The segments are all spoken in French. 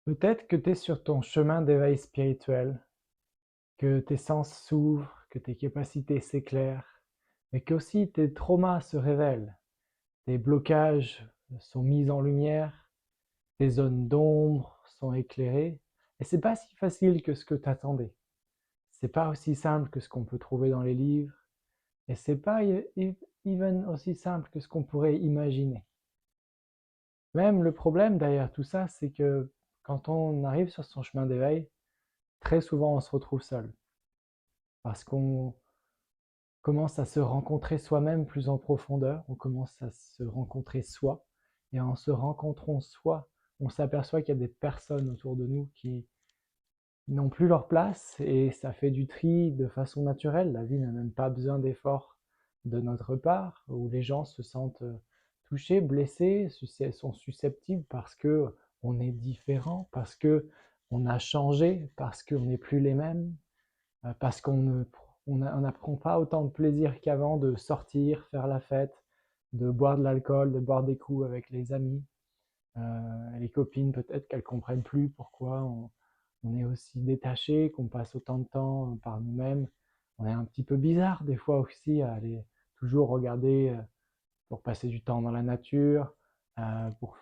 Peut-être que tu es sur ton chemin d'éveil spirituel, que tes sens s'ouvrent, que tes capacités s'éclairent, mais qu'aussi tes traumas se révèlent, tes blocages sont mis en lumière, tes zones d'ombre sont éclairées, et c'est pas si facile que ce que t'attendais. C'est pas aussi simple que ce qu'on peut trouver dans les livres, et c'est pas even aussi simple que ce qu'on pourrait imaginer. Même le problème derrière tout ça, c'est que quand on arrive sur son chemin d'éveil, très souvent on se retrouve seul. Parce qu'on commence à se rencontrer soi-même plus en profondeur, on commence à se rencontrer soi, et en se rencontrant soi, on s'aperçoit qu'il y a des personnes autour de nous qui n'ont plus leur place, et ça fait du tri de façon naturelle. La vie n'a même pas besoin d'efforts de notre part, où les gens se sentent touchés, blessés, sont susceptibles parce que on est différent, parce que on a changé, parce qu'on n'est plus les mêmes, parce on n'apprend pas autant de plaisir qu'avant de sortir, faire la fête, de boire de l'alcool, de boire des coups avec les amis. Les copines, peut-être qu'elles comprennent plus pourquoi on est aussi détaché, qu'on passe autant de temps par nous-mêmes. On est un petit peu bizarre des fois aussi à aller toujours regarder pour passer du temps dans la nature, pour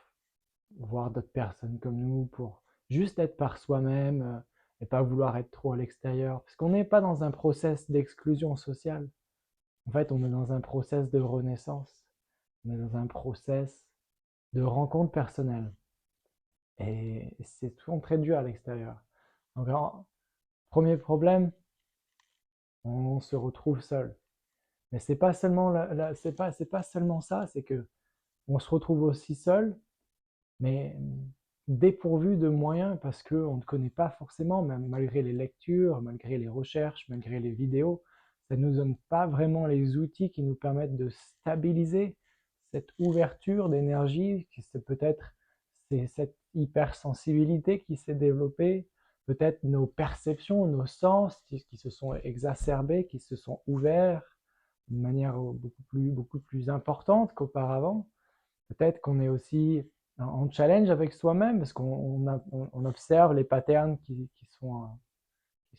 voir d'autres personnes comme nous, pour juste être par soi-même et pas vouloir être trop à l'extérieur. Parce qu'on n'est pas dans un process d'exclusion sociale. En fait, on est dans un process de renaissance. On est dans un process de rencontre personnelle. Et c'est souvent très dur à l'extérieur. Donc, premier problème, on se retrouve seul. Mais c'est pas seulement c'est pas seulement ça, c'est que on se retrouve aussi seul, mais dépourvu de moyens parce qu'on ne connaît pas forcément, même malgré les lectures, malgré les recherches, malgré les vidéos, ça ne nous donne pas vraiment les outils qui nous permettent de stabiliser cette ouverture d'énergie, qui c'est peut-être cette hypersensibilité qui s'est développée, peut-être nos perceptions, nos sens qui se sont exacerbés, qui se sont ouverts d'une manière beaucoup plus importante qu'auparavant. Peut-être qu'on est aussi en challenge avec soi-même parce qu'on observe les patterns qui sont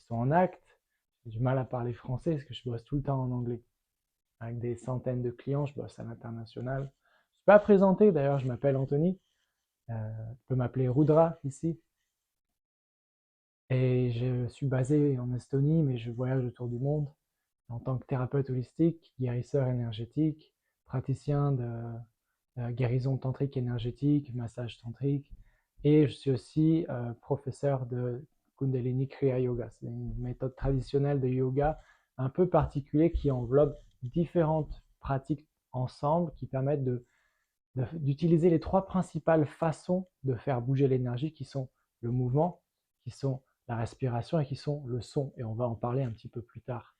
en acte. J'ai du mal à parler français parce que je bosse tout le temps en anglais. Avec des centaines de clients, je bosse à l'international. Je ne suis pas présenté d'ailleurs, je m'appelle Anthony. Tu peux m'appeler Rudra ici. Et je suis basé en Estonie, mais je voyage autour du monde en tant que thérapeute holistique, guérisseur énergétique, praticien de guérison tantrique énergétique, massage tantrique. Et je suis aussi professeur de Kundalini Kriya Yoga. C'est une méthode traditionnelle de yoga un peu particulière qui enveloppe différentes pratiques ensemble qui permettent d'utiliser les trois principales façons de faire bouger l'énergie qui sont le mouvement, qui sont la respiration et qui sont le son. Et on va en parler un petit peu plus tard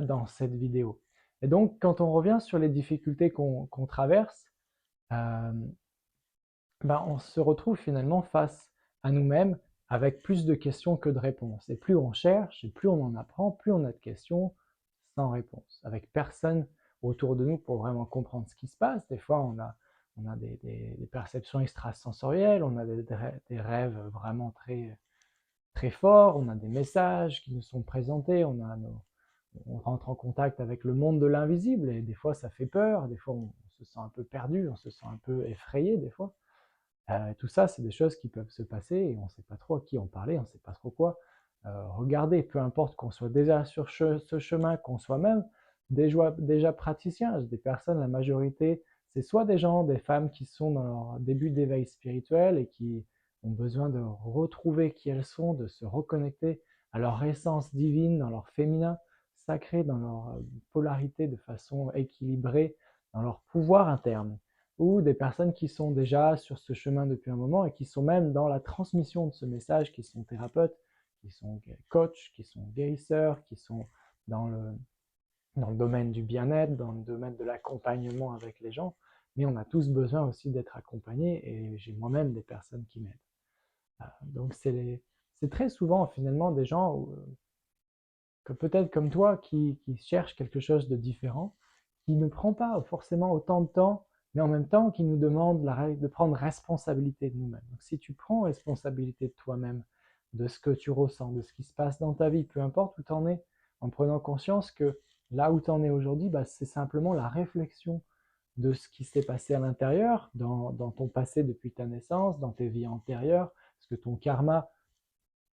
dans cette vidéo. Et donc, quand on revient sur les difficultés qu'on traverse, euh, ben, on se retrouve finalement face à nous-mêmes avec plus de questions que de réponses. Et plus on cherche, et plus on en apprend, plus on a de questions sans réponse, avec personne autour de nous pour vraiment comprendre ce qui se passe. Des fois, on a des perceptions extrasensorielles, on a des rêves vraiment très forts, on a des messages qui nous sont présentés, on rentre en contact avec le monde de l'invisible, et des fois ça fait peur, des fois on se sent un peu perdu, on se sent un peu effrayé des fois. Tout ça, c'est des choses qui peuvent se passer et on ne sait pas trop à qui en parler, on ne sait pas trop quoi regarder, peu importe qu'on soit déjà sur ce chemin, qu'on soit même déjà praticien. Des personnes, la majorité, c'est soit des gens, des femmes qui sont dans leur début d'éveil spirituel et qui ont besoin de retrouver qui elles sont, de se reconnecter à leur essence divine, dans leur féminin sacré, dans leur polarité de façon équilibrée, dans leur pouvoir interne ou des personnes qui sont déjà sur ce chemin depuis un moment et qui sont même dans la transmission de ce message, qui sont thérapeutes, qui sont coachs, qui sont guérisseurs, qui sont dans dans le domaine du bien-être, dans le domaine de l'accompagnement avec les gens. Mais on a tous besoin aussi d'être accompagnés et j'ai moi-même des personnes qui m'aident. Donc c'est très souvent finalement des gens que peut-être comme toi qui cherchent quelque chose de différent, qui ne prend pas forcément autant de temps mais en même temps qui nous demande de prendre responsabilité de nous-mêmes. Donc si tu prends responsabilité de toi-même, de ce que tu ressens, de ce qui se passe dans ta vie, peu importe où tu en es, en prenant conscience que là où tu en es aujourd'hui, c'est simplement la réflexion de ce qui s'est passé à l'intérieur, dans ton passé depuis ta naissance, dans tes vies antérieures, ce que ton karma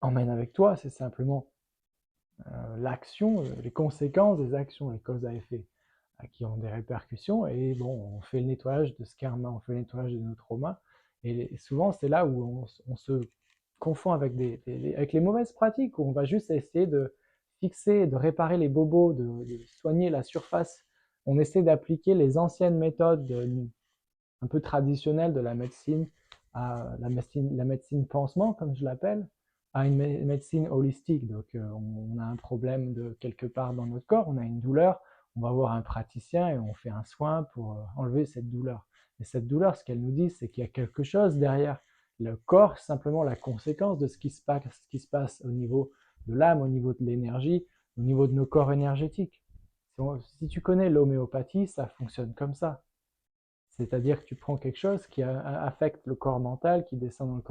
emmène avec toi, c'est simplement l'action, les conséquences des actions, les causes à effet, qui ont des répercussions. Et bon, on fait le nettoyage de ce karma, on fait le nettoyage de nos traumas. Et souvent, c'est là où on se confond avec, avec les mauvaises pratiques, où on va juste essayer de fixer, de réparer les bobos, de soigner la surface. On essaie d'appliquer les anciennes méthodes un peu traditionnelles de la médecine, à la médecine pansement, comme je l'appelle, à une médecine holistique. Donc, on a un problème de quelque part dans notre corps, on a une douleur, on va voir un praticien et on fait un soin pour enlever cette douleur. Et cette douleur, ce qu'elle nous dit, c'est qu'il y a quelque chose derrière. Le corps, simplement la conséquence de ce qui se passe au niveau de l'âme, au niveau de l'énergie, au niveau de nos corps énergétiques. Si tu connais l'homéopathie, ça fonctionne comme ça. C'est-à-dire que tu prends quelque chose qui affecte le corps mental, qui descend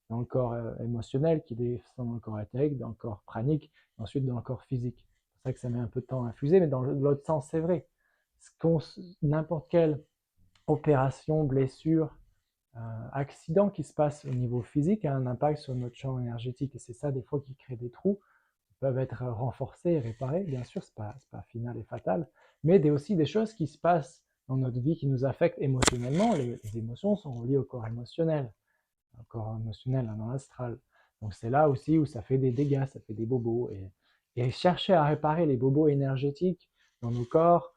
dans le corps émotionnel, qui descend dans le corps éthérique, dans le corps pranique, et ensuite dans le corps physique. C'est pour ça que ça met un peu de temps à infuser, mais dans l'autre sens, c'est vrai. N'importe quelle opération, blessure, accident qui se passe au niveau physique a un impact sur notre champ énergétique. Et c'est ça, des fois, qui crée des trous qui peuvent être renforcés et réparés. Bien sûr, c'est pas final et fatal, mais aussi des choses qui se passent dans notre vie qui nous affectent émotionnellement. Les émotions sont reliées au corps émotionnel dans l'astral. Donc c'est là aussi où ça fait des dégâts, ça fait des bobos. Et chercher à réparer les bobos énergétiques dans nos corps,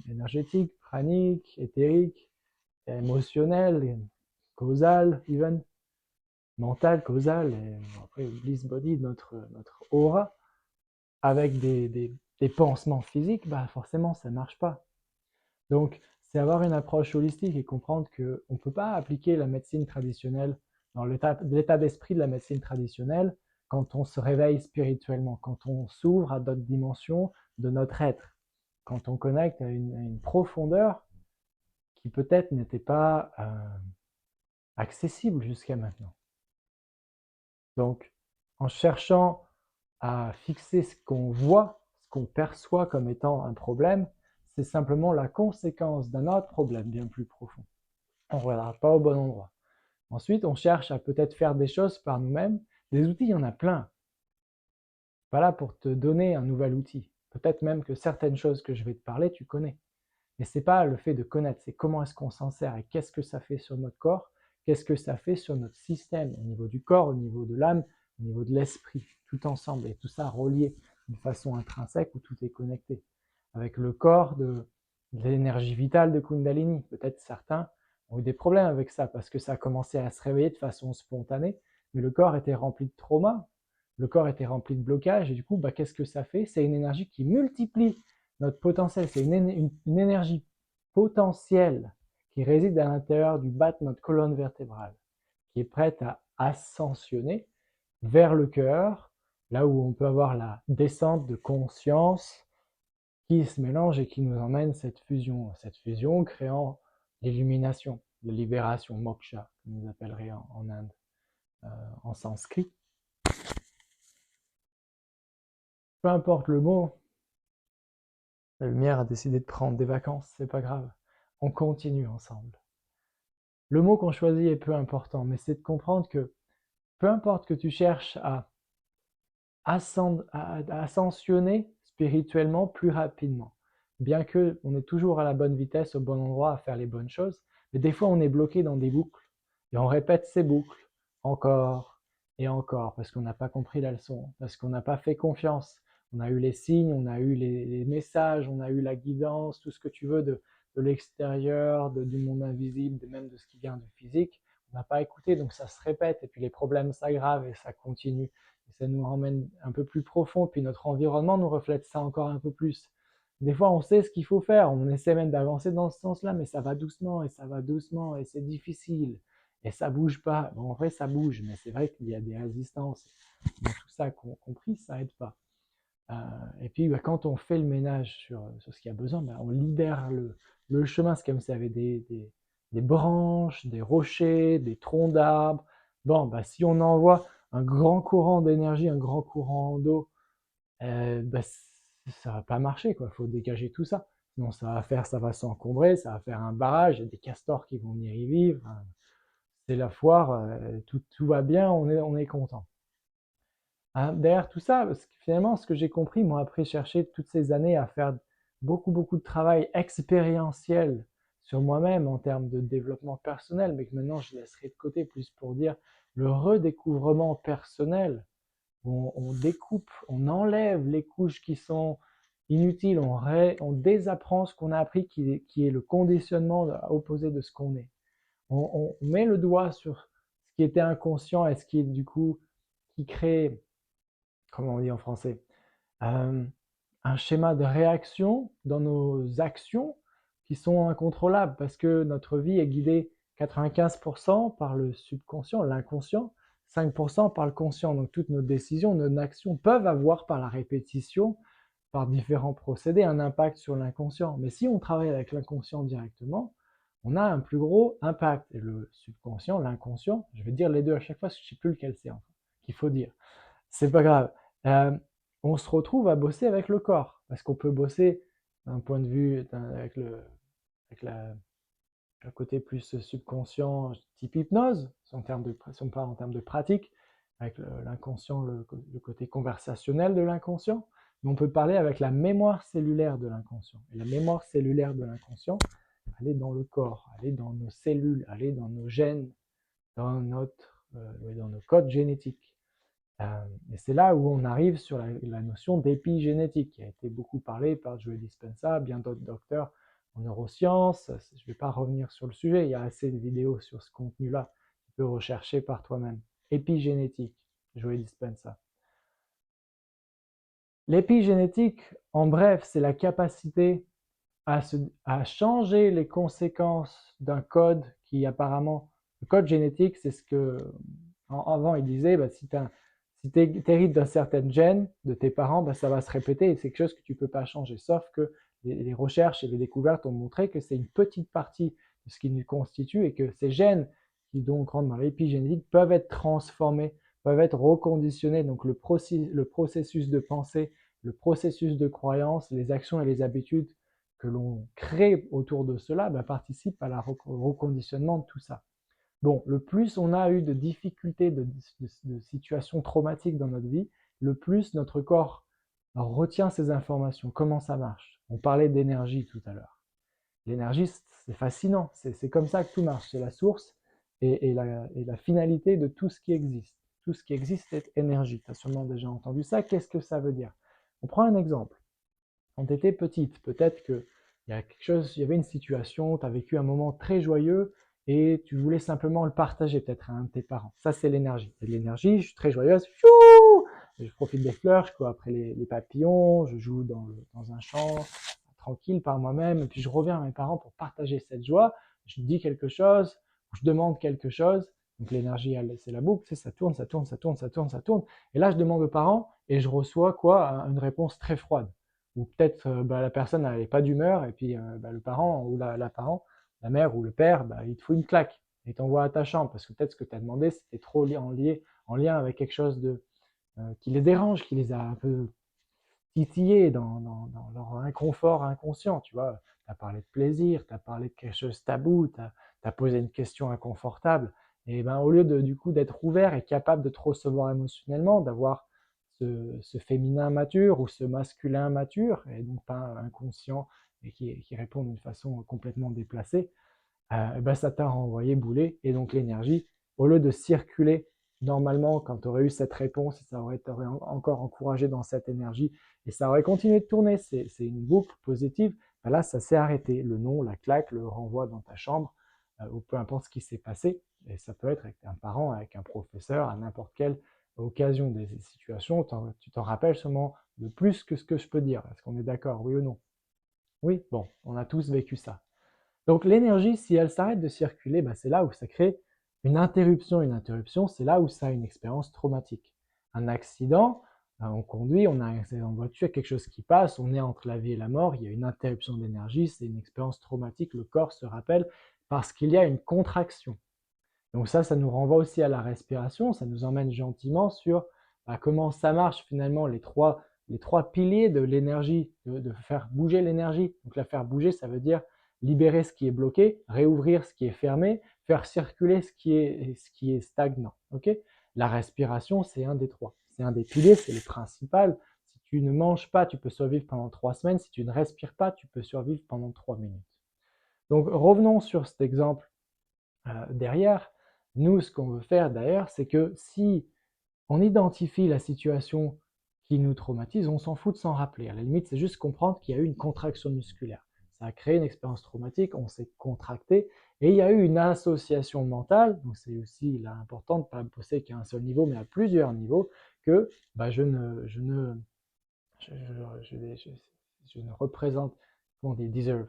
énergétiques, praniques, éthériques, émotionnels, causal, even, mental, causal, et après bliss body, notre aura, avec des pansements physiques, forcément ça ne marche pas. Donc c'est avoir une approche holistique et comprendre qu'on ne peut pas appliquer la médecine traditionnelle dans l'état d'esprit de la médecine traditionnelle quand on se réveille spirituellement, quand on s'ouvre à d'autres dimensions de notre être, quand on connecte à une profondeur qui peut-être n'était pas accessible jusqu'à maintenant. Donc, en cherchant à fixer ce qu'on voit, ce qu'on perçoit comme étant un problème, c'est simplement la conséquence d'un autre problème bien plus profond. On ne regarde pas au bon endroit. Ensuite, on cherche à peut-être faire des choses par nous-mêmes. Des outils, il y en a plein. Voilà pour te donner un nouvel outil. Peut-être même que certaines choses que je vais te parler, tu connais. Mais ce n'est pas le fait de connaître, c'est comment est-ce qu'on s'en sert et qu'est-ce que ça fait sur notre corps, qu'est-ce que ça fait sur notre système, au niveau du corps, au niveau de l'âme, au niveau de l'esprit, tout ensemble, et tout ça relié d'une façon intrinsèque où tout est connecté. Avec le corps de l'énergie vitale de Kundalini. Peut-être certains ont eu des problèmes avec ça parce que ça a commencé à se réveiller de façon spontanée, mais le corps était rempli de trauma, le corps était rempli de blocages, et du coup, qu'est-ce que ça fait? C'est une énergie qui multiplie notre potentiel, c'est une énergie potentielle qui réside à l'intérieur du bas de notre colonne vertébrale, qui est prête à ascensionner vers le cœur, là où on peut avoir la descente de conscience qui se mélange et qui nous emmène cette fusion créant l'illumination, la libération, moksha, comme nous appellerions en Inde, en sanskrit. Peu importe le mot, la lumière a décidé de prendre des vacances, c'est pas grave. On continue ensemble. Le mot qu'on choisit est peu important, mais c'est de comprendre que peu importe que tu cherches à ascensionner spirituellement plus rapidement, bien que on est toujours à la bonne vitesse, au bon endroit, à faire les bonnes choses, mais des fois on est bloqué dans des boucles et on répète ces boucles encore et encore parce qu'on n'a pas compris la leçon, parce qu'on n'a pas fait confiance. On a eu les signes, on a eu les messages, on a eu la guidance, tout ce que tu veux de l'extérieur, du monde invisible, même de ce qui vient du physique. On n'a pas écouté, donc ça se répète et puis les problèmes s'aggravent et ça continue. Et ça nous emmène un peu plus profond, puis notre environnement nous reflète ça encore un peu plus. Des fois, on sait ce qu'il faut faire, on essaie même d'avancer dans ce sens-là, mais ça va doucement et c'est difficile et ça bouge pas. Bon, en vrai, ça bouge, mais c'est vrai qu'il y a des résistances. Donc, tout ça compris, ça aide pas. Et puis, quand on fait le ménage sur ce qu'il y a besoin, on libère le chemin. C'est comme s'il y avait des branches, des rochers, des troncs d'arbres. Bon, si on envoie un grand courant d'énergie, un grand courant d'eau, ça va pas marcher, quoi. Il faut dégager tout ça. Sinon, ça va s'encombrer, ça va faire un barrage. Il y a des castors qui vont venir y vivre. C'est la foire, tout va bien, on est content. Derrière tout ça, parce que finalement, ce que j'ai compris, moi, après chercher toutes ces années à faire beaucoup de travail expérientiel sur moi-même en termes de développement personnel, mais que maintenant je laisserai de côté plus pour dire le redécouvrement personnel, où on découpe, on enlève les couches qui sont inutiles, on désapprend ce qu'on a appris qui est le conditionnement opposé de ce qu'on est. On met le doigt sur ce qui était inconscient et ce qui est du coup, qui crée, comment on dit en français, euh, un schéma de réaction dans nos actions qui sont incontrôlables parce que notre vie est guidée 95% par le subconscient, l'inconscient, 5% par le conscient. Donc toutes nos décisions, nos actions peuvent avoir par la répétition, par différents procédés, un impact sur l'inconscient. Mais si on travaille avec l'inconscient directement, on a un plus gros impact. Et le subconscient, l'inconscient, je vais dire les deux à chaque fois parce que je ne sais plus lequel c'est qu'il faut dire. C'est pas grave. Euh, on se retrouve à bosser avec le corps, parce qu'on peut bosser d'un point de vue avec le côté plus subconscient, type hypnose, si on parle en termes de pratique, avec l'inconscient, le côté conversationnel de l'inconscient, mais on peut parler avec la mémoire cellulaire de l'inconscient. Et la mémoire cellulaire de l'inconscient, elle est dans le corps, elle est dans nos cellules, elle est dans nos gènes, dans nos codes génétiques. Et c'est là où on arrive sur la notion d'épigénétique, qui a été beaucoup parlé par Joe Dispenza, bien d'autres docteurs en neurosciences. Je ne vais pas revenir sur le sujet, il y a assez de vidéos sur ce contenu-là. Tu peux rechercher par toi-même. Épigénétique, Joe Dispenza. L'épigénétique, en bref, c'est la capacité à changer les conséquences d'un code qui apparemment... Le code génétique, c'est ce que... Avant, il disait, si tu hérites d'un certain gène de tes parents, ça va se répéter et c'est quelque chose que tu ne peux pas changer. Sauf que les recherches et les découvertes ont montré que c'est une petite partie de ce qui nous constitue et que ces gènes qui donc rentrent dans l'épigénétique peuvent être transformés, peuvent être reconditionnés. Donc le processus de pensée, le processus de croyance, les actions et les habitudes que l'on crée autour de cela participent à la reconditionnement de tout ça. Bon, le plus on a eu de difficultés, de situations traumatiques dans notre vie, le plus notre corps retient ces informations. Comment ça marche? On parlait d'énergie tout à l'heure. L'énergie, c'est fascinant. C'est comme ça que tout marche. C'est la source et la finalité de tout ce qui existe. Tout ce qui existe est énergie. Tu as sûrement déjà entendu ça. Qu'est-ce que ça veut dire? On prend un exemple. Quand tu étais petite, peut-être qu'il y a quelque chose, il y avait une situation, tu as vécu un moment très joyeux et tu voulais simplement le partager peut-être à un de tes parents. Ça, c'est l'énergie. Et l'énergie, je suis très joyeuse, je profite des fleurs, je cours après les papillons, je joue dans un champ, tranquille par moi-même, et puis je reviens à mes parents pour partager cette joie. Je dis quelque chose, je demande quelque chose. Donc l'énergie, c'est la boucle, ça tourne, ça tourne, ça tourne, ça tourne, ça tourne. Et là, je demande aux parents et je reçois quoi? Une réponse très froide. Ou peut-être la personne n'avait pas d'humeur et puis le parent ou la la mère ou le père, il te fout une claque et t'envoie à ta chambre parce que peut-être ce que tu as demandé c'était trop en lien avec quelque chose qui les dérange, qui les a un peu titillés dans leur inconfort inconscient, tu vois. Tu as parlé de plaisir, tu as parlé de quelque chose de tabou, tu as posé une question inconfortable. Et au lieu du coup d'être ouvert et capable de te recevoir émotionnellement, d'avoir ce féminin mature ou ce masculin mature, et donc pas inconscient et qui répond d'une façon complètement déplacée, ça t'a renvoyé bouler. Et donc l'énergie, au lieu de circuler normalement quand tu aurais eu cette réponse, ça t'aurait encore encouragé dans cette énergie et ça aurait continué de tourner. C'est une boucle positive. Là, ça s'est arrêté. Le nom, la claque, le renvoi dans ta chambre, ou peu importe ce qui s'est passé. Et ça peut être avec un parent, avec un professeur, à n'importe quelle occasion des situations. Tu t'en rappelles sûrement de plus que ce que je peux dire. Est-ce qu'on est d'accord, oui ou non? Oui, bon, on a tous vécu ça. Donc l'énergie, si elle s'arrête de circuler, c'est là où ça crée une interruption. Une interruption, c'est là où ça a une expérience traumatique. Un accident, On conduit, on a un accident de voiture, quelque chose qui passe, on est entre la vie et la mort, il y a une interruption d'énergie, c'est une expérience traumatique, le corps se rappelle parce qu'il y a une contraction. Donc ça nous renvoie aussi à la respiration, ça nous emmène gentiment sur comment ça marche finalement les trois piliers de l'énergie, de faire bouger l'énergie. Donc la faire bouger, ça veut dire libérer ce qui est bloqué, réouvrir ce qui est fermé, faire circuler ce qui est stagnant. Okay, la respiration, c'est un des trois. C'est un des piliers, c'est le principal. Si tu ne manges pas, tu peux survivre pendant 3 semaines. Si tu ne respires pas, tu peux survivre pendant 3 minutes. Donc revenons sur cet exemple derrière. Nous, ce qu'on veut faire d'ailleurs, c'est que si on identifie la situation qui nous traumatise, on s'en fout de s'en rappeler. À la limite, c'est juste comprendre qu'il y a eu une contraction musculaire. Ça a créé une expérience traumatique, on s'est contracté, et il y a eu une association mentale, donc c'est aussi là, important de ne pas bosser qu'à un seul niveau, mais à plusieurs niveaux, que je ne représente, comment on dit, deserve.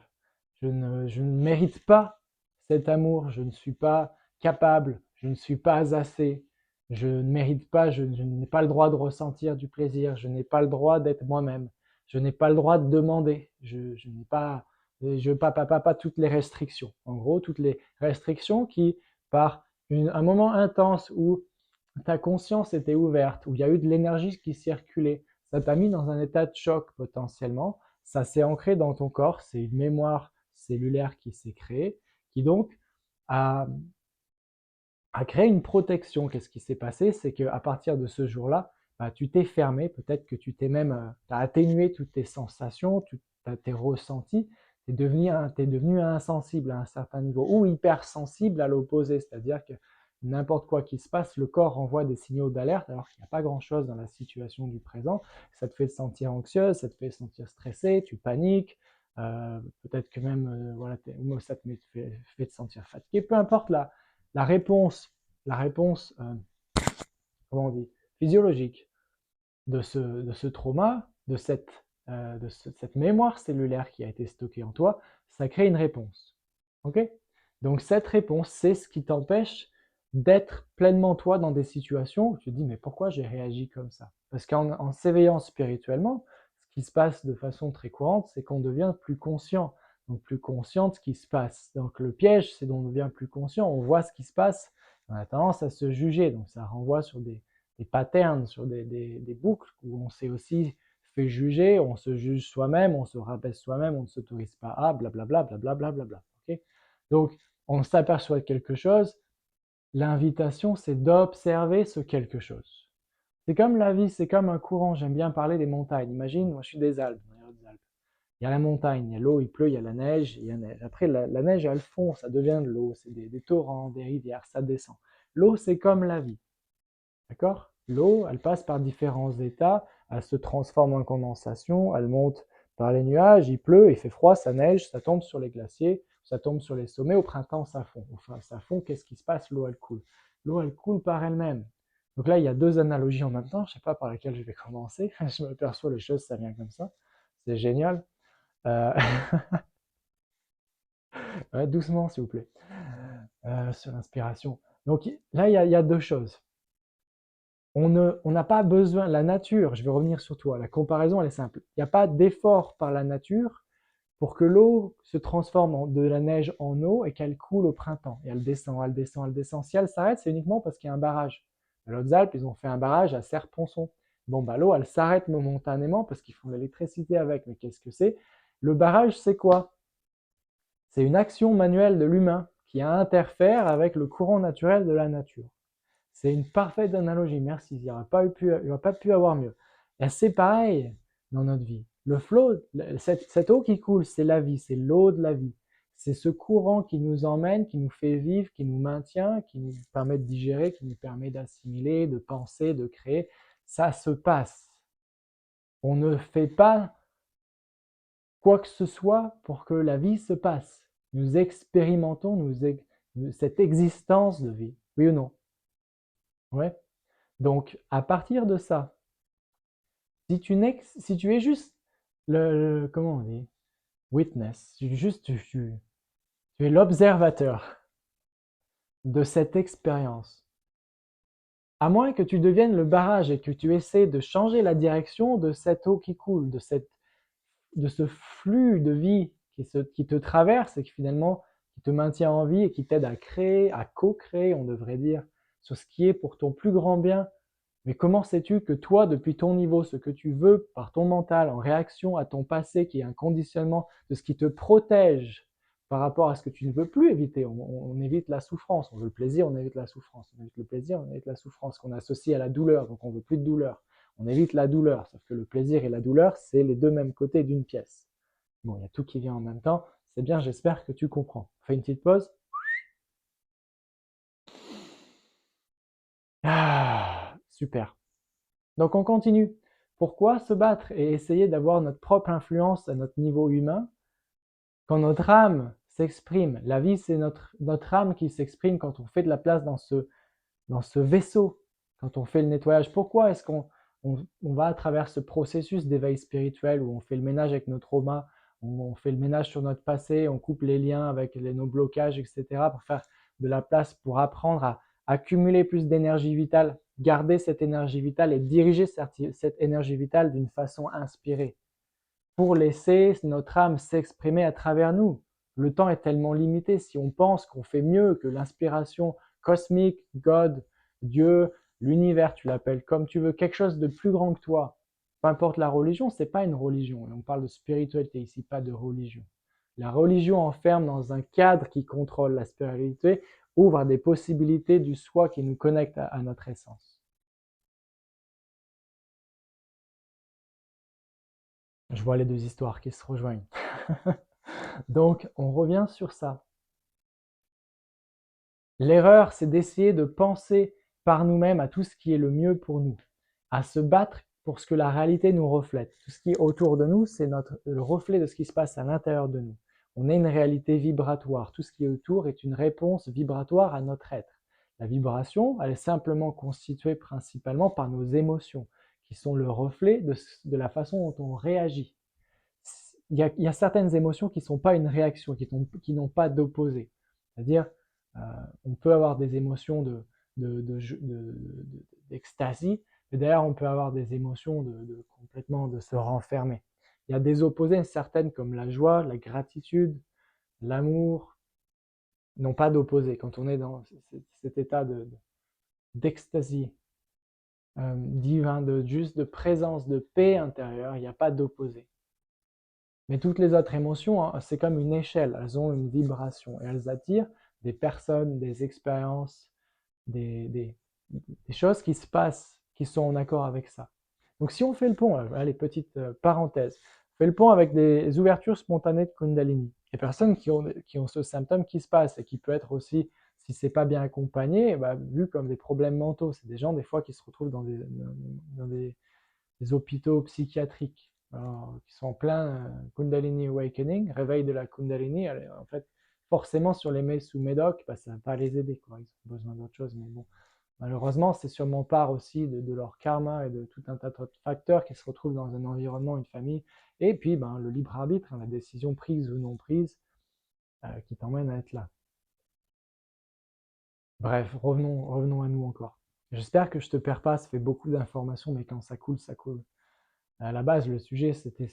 Je ne mérite pas cet amour, je ne suis pas capable, je ne suis pas assez, je ne mérite pas, je n'ai pas le droit de ressentir du plaisir, je n'ai pas le droit d'être moi-même, je n'ai pas le droit de demander, je n'ai pas, pas toutes les restrictions. En gros, toutes les restrictions qui, par un moment intense où ta conscience était ouverte, où il y a eu de l'énergie qui circulait, ça t'a mis dans un état de choc potentiellement, ça s'est ancré dans ton corps, c'est une mémoire cellulaire qui s'est créée, qui donc a créé une protection. Qu'est-ce qui s'est passé? C'est qu'à partir de ce jour-là, tu t'es fermé, peut-être que tu t'es même t'as atténué toutes tes sensations, tes ressentis, tu es devenu insensible à un certain niveau, ou hypersensible à l'opposé, c'est-à-dire que n'importe quoi qui se passe, le corps envoie des signaux d'alerte alors qu'il n'y a pas grand-chose dans la situation du présent. Ça te fait te sentir anxieuse, ça te fait te sentir stressé, tu paniques, peut-être que même voilà, ça te fait te sentir fatigué, peu importe la réponse, comment on dit, physiologique de ce trauma, de cette mémoire cellulaire qui a été stockée en toi, ça crée une réponse. Ok? Donc cette réponse, c'est ce qui t'empêche d'être pleinement toi dans des situations où tu te dis mais pourquoi j'ai réagi comme ça? Parce qu'en s'éveillant spirituellement, ce qui se passe de façon très courante, c'est qu'on devient plus conscient. Donc plus conscient de ce qui se passe. Donc le piège, c'est qu'on devient plus conscient, on voit ce qui se passe, on a tendance à se juger. Donc ça renvoie sur des patterns, sur des boucles où on s'est aussi fait juger, on se juge soi-même, on se rabaisse soi-même, on ne s'autorise pas à blablabla, blablabla, blablabla. Okay, donc, on s'aperçoit de quelque chose, l'invitation, c'est d'observer ce quelque chose. C'est comme la vie, c'est comme un courant. J'aime bien parler des montagnes. Imagine, moi je suis des Alpes, il y a la montagne, il y a l'eau, il pleut, il y a la neige, il y a la neige. Après, la neige, elle fond, ça devient de l'eau, c'est des torrents, des rivières, ça descend. L'eau, c'est comme la vie. D'accord? L'eau, elle passe par différents états, elle se transforme en condensation, elle monte par les nuages, il pleut, il fait froid, ça neige, ça tombe sur les glaciers, ça tombe sur les sommets, au printemps ça fond. Enfin, ça fond, qu'est-ce qui se passe? L'eau, elle coule. L'eau, elle coule par elle-même. Donc là, il y a deux analogies en même temps, je ne sais pas par laquelle je vais commencer, je me perçois les choses, ça vient comme ça, c'est génial. Euh... ouais, doucement, s'il vous plaît, sur l'inspiration. Donc là, il y a deux choses. On n'a pas besoin, la nature, je vais revenir sur toi, la comparaison elle est simple. Il n'y a pas d'effort par la nature pour que l'eau se transforme de la neige en eau et qu'elle coule au printemps. Et elle descend, elle descend, elle descend. Si elle s'arrête, c'est uniquement parce qu'il y a un barrage. À Hautes-Alpes, ils ont fait un barrage à Serre-Ponçon. Bon, l'eau, elle s'arrête momentanément parce qu'ils font de l'électricité avec. Mais qu'est-ce que c'est? Le barrage, c'est quoi? C'est une action manuelle de l'humain qui interfère avec le courant naturel de la nature. C'est une parfaite analogie, merci. Il n'y aurait pas pu avoir mieux. Et c'est pareil dans notre vie. Le flot, cette eau qui coule, c'est la vie, c'est l'eau de la vie. C'est ce courant qui nous emmène, qui nous fait vivre, qui nous maintient, qui nous permet de digérer, qui nous permet d'assimiler, de penser, de créer. Ça se passe. On ne fait pas quoi que ce soit pour que la vie se passe. Nous expérimentons cette existence de vie. Oui ou non? Ouais. Donc, à partir de ça, si tu es juste comment on dit, witness, tu es l'observateur de cette expérience, À moins que tu deviennes le barrage et que tu essaies de changer la direction de cette eau qui coule, de ce flux de vie qui te traverse et qui finalement qui te maintient en vie et qui t'aide à créer, à co-créer, on devrait dire, sur ce qui est pour ton plus grand bien. Mais comment sais-tu que toi, depuis ton niveau, ce que tu veux par ton mental, en réaction à ton passé, qui est un conditionnement de ce qui te protège par rapport à ce que tu ne veux plus éviter, on évite la souffrance, on veut le plaisir, on évite la souffrance, on évite le plaisir, on évite la souffrance, qu'on associe à la douleur, donc on veut plus de douleur. On évite la douleur, sauf que le plaisir et la douleur, c'est les deux mêmes côtés d'une pièce. Bon, il y a tout qui vient en même temps, c'est bien, j'espère que tu comprends. On fait une petite pause. Ah, super. Donc on continue. Pourquoi se battre et essayer d'avoir notre propre influence à notre niveau humain quand notre âme s'exprime? La vie, c'est notre âme qui s'exprime quand on fait de la place dans ce vaisseau, quand on fait le nettoyage. Pourquoi est-ce qu'on va à travers ce processus d'éveil spirituel où on fait le ménage avec nos traumas, on fait le ménage sur notre passé, on coupe les liens avec nos blocages, etc. pour faire de la place, pour apprendre à accumuler plus d'énergie vitale, garder cette énergie vitale et diriger cette énergie vitale d'une façon inspirée pour laisser notre âme s'exprimer à travers nous. Le temps est tellement limité. Si on pense qu'on fait mieux que l'inspiration cosmique, God, Dieu, l'univers, tu l'appelles comme tu veux, quelque chose de plus grand que toi, peu importe la religion, c'est pas une religion. On parle de spiritualité ici, pas de religion. La religion enferme dans un cadre qui contrôle la spiritualité, ouvre des possibilités du soi qui nous connectent à notre essence. Je vois les deux histoires qui se rejoignent. Donc, on revient sur ça. L'erreur, c'est d'essayer de penser par nous-mêmes à tout ce qui est le mieux pour nous, à se battre pour ce que la réalité nous reflète. Tout ce qui est autour de nous, c'est le reflet de ce qui se passe à l'intérieur de nous. On est une réalité vibratoire. Tout ce qui est autour est une réponse vibratoire à notre être. La vibration, elle est simplement constituée principalement par nos émotions, qui sont le reflet de la façon dont on réagit. Il y a certaines émotions qui ne sont pas une réaction, qui n'ont pas d'opposé. C'est-à-dire, on peut avoir des émotions d'extasie, mais d'ailleurs on peut avoir des émotions complètement de se renfermer. Il y a des opposés certaines comme la joie, la gratitude, l'amour, n'ont pas d'opposé. Quand on est dans cet état d'extasie divin, juste de présence, de paix intérieure, il n'y a pas d'opposé. Mais toutes les autres émotions, hein, c'est comme une échelle, elles ont une vibration et elles attirent des personnes, des expériences, des choses qui se passent, qui sont en accord avec ça. Donc si on fait le pont, allez, petite parenthèse, on fait le pont avec des ouvertures spontanées de Kundalini. Les personnes qui ont ce symptôme qui se passe et qui peut être aussi, si c'est pas bien accompagné, vu comme des problèmes mentaux. C'est des gens des fois qui se retrouvent dans des hôpitaux psychiatriques qui sont en plein Kundalini Awakening, réveil de la Kundalini. En fait, forcément sur les mails sous médoc, ça ne va pas les aider, quoi. Ils ont besoin d'autre chose, mais bon. Malheureusement, c'est sûrement part aussi de leur karma et de tout un tas de facteurs qui se retrouvent dans un environnement, une famille. Et puis, le libre arbitre, la décision prise ou non prise, qui t'emmène à être là. Bref, revenons à nous encore. J'espère que je te perds pas, ça fait beaucoup d'informations, mais quand ça coule, ça coule. À la base, le sujet, c'était